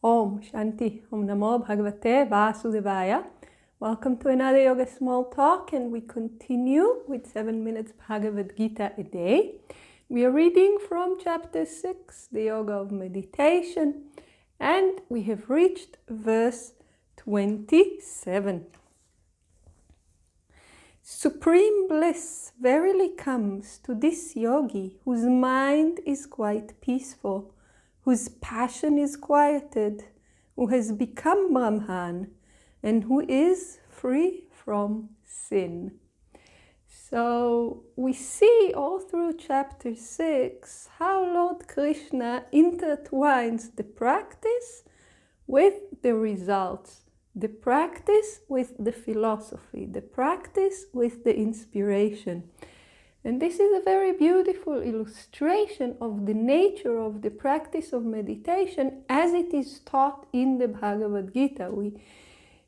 Om Shanti, Om Namo Bhagavate Vasudevaya. Welcome to another Yoga Small Talk, and we continue with 7 minutes Bhagavad Gita a day. We are reading from chapter 6, the Yoga of Meditation, and we have reached verse 27. Supreme bliss verily comes to this yogi whose mind is quite peaceful, whose passion is quieted, who has become Brahman, and who is free from sin. So we see all through chapter 6 how Lord Krishna intertwines the practice with the results, the practice with the philosophy, the practice with the inspiration. And this is a very beautiful illustration of the nature of the practice of meditation as it is taught in the Bhagavad Gita. We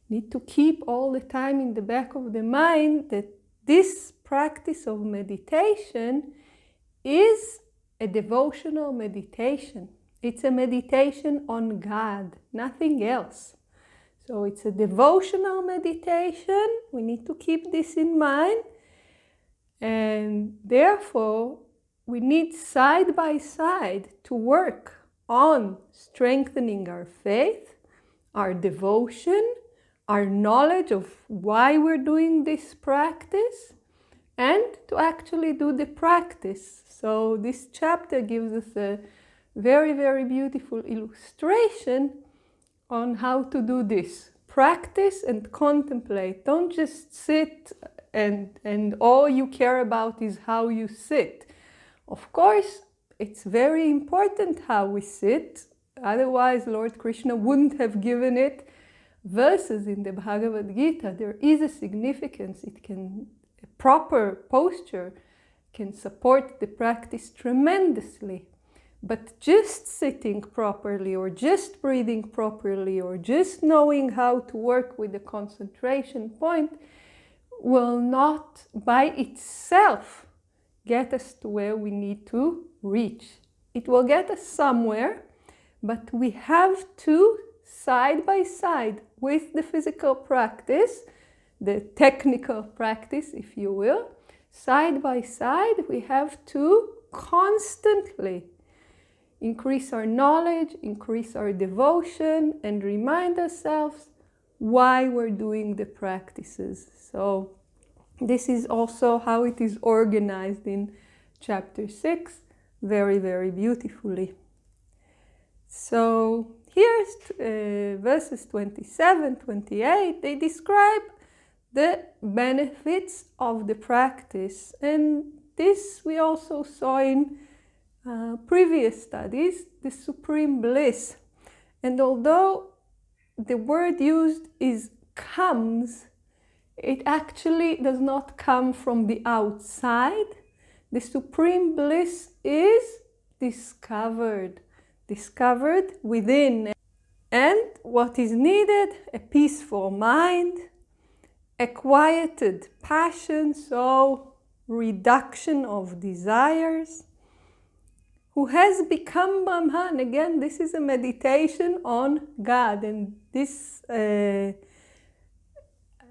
need to keep all the time in the back of the mind that this practice of meditation is a devotional meditation. It's a meditation on God, nothing else. So it's a devotional meditation. We need to keep this in mind. And therefore, we need side by side to work on strengthening our faith, our devotion, our knowledge of why we're doing this practice, and to actually do the practice. So this chapter gives us a very, very beautiful illustration on how to do this. Practice and contemplate. Don't just sit and all you care about is how you sit. Of course, it's very important how we sit. Otherwise, Lord Krishna wouldn't have given it verses in the Bhagavad Gita. There is a significance. A proper posture can support the practice tremendously. But just sitting properly, or just breathing properly, or just knowing how to work with the concentration point will not by itself get us to where we need to reach. It will get us somewhere, but we have to, side by side with the physical practice, the technical practice, if you will, side by side, we have to constantly increase our knowledge, increase our devotion, and remind ourselves why we're doing the practices. So this is also how it is organized in chapter 6, very, very beautifully. So here's verses 27, 28. They describe the benefits of the practice. And this we also saw in previous studies, the supreme bliss. And although the word used is comes, it actually does not come from the outside. The supreme bliss is discovered within. And what is needed? A peaceful mind, a quieted passion, so reduction of desires, who has become Brahman. Again, this is a meditation on God, and this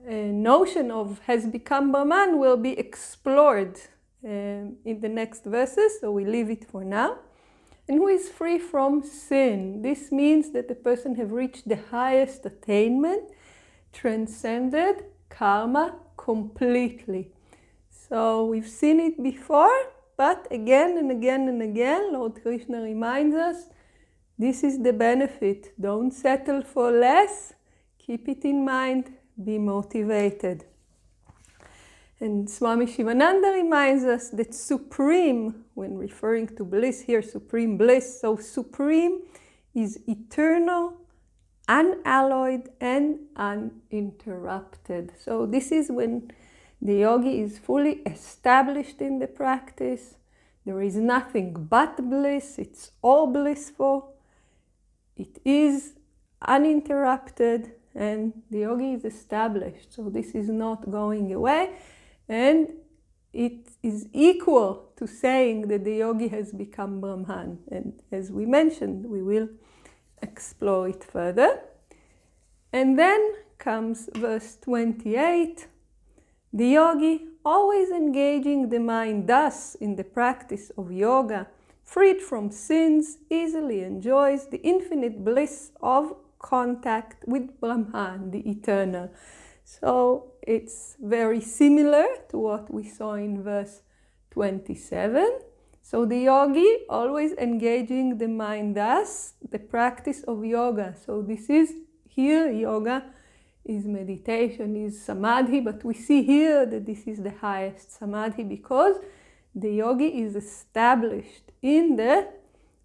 notion of has become Brahman will be explored in the next verses, so we leave it for now. And who is free from sin. This means that the person has reached the highest attainment, transcended karma completely. So we've seen it before, but again and again and again, Lord Krishna reminds us, this is the benefit. Don't settle for less. Keep it in mind. Be motivated. And Swami Shivananda reminds us that supreme, when referring to bliss here, supreme bliss, so supreme is eternal, unalloyed, and uninterrupted. So this is when the yogi is fully established in the practice. There is nothing but bliss. It's all blissful. It is uninterrupted, and the yogi is established. So this is not going away. And it is equal to saying that the yogi has become Brahman. And as we mentioned, we will explore it further. And then comes verse 28. The yogi, always engaging the mind thus in the practice of yoga, freed from sins, easily enjoys the infinite bliss of contact with Brahman, the eternal. So it's very similar to what we saw in verse 27. So the yogi, always engaging the mind thus, the practice of yoga. So this is here, yoga is meditation, is samadhi, but we see here that this is the highest samadhi because the yogi is established in the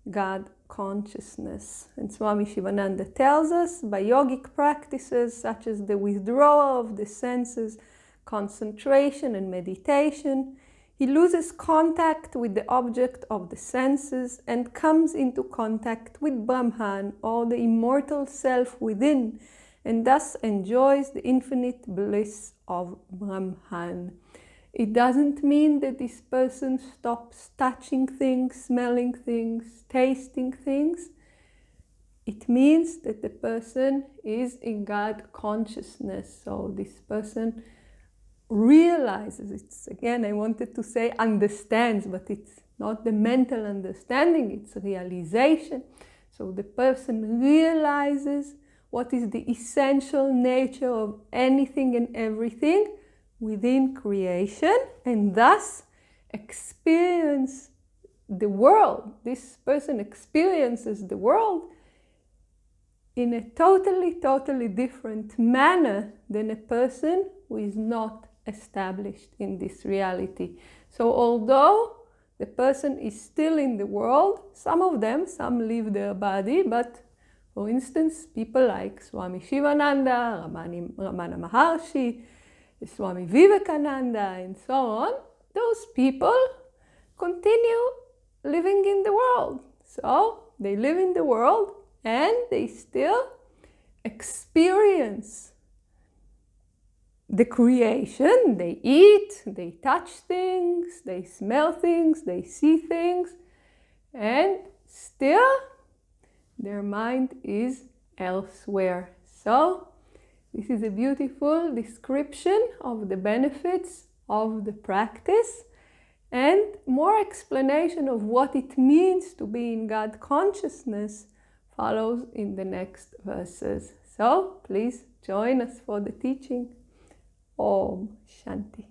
God consciousness. And Swami Shivananda tells us by yogic practices such as the withdrawal of the senses, concentration and meditation, he loses contact with the object of the senses and comes into contact with Brahman, or the immortal self within, and thus enjoys the infinite bliss of Brahman. It doesn't mean that this person stops touching things, smelling things, tasting things. It means that the person is in God consciousness. So this person realizes, it's again, I wanted to say understands, but it's not the mental understanding, it's realization. So the person realizes what is the essential nature of anything and everything within creation, and thus experience the world. This person experiences the world in a totally different manner than a person who is not established in this reality. So although the person is still in the world, some leave their body, but for instance, people like Swami Shivananda, Ramana Maharshi, Swami Vivekananda, and so on, those people continue living in the world. So they live in the world and they still experience the creation. They eat, they touch things, they smell things, they see things, and still their mind is elsewhere. So this is a beautiful description of the benefits of the practice, and more explanation of what it means to be in God consciousness follows in the next verses. So please join us for the teaching. Om Shanti.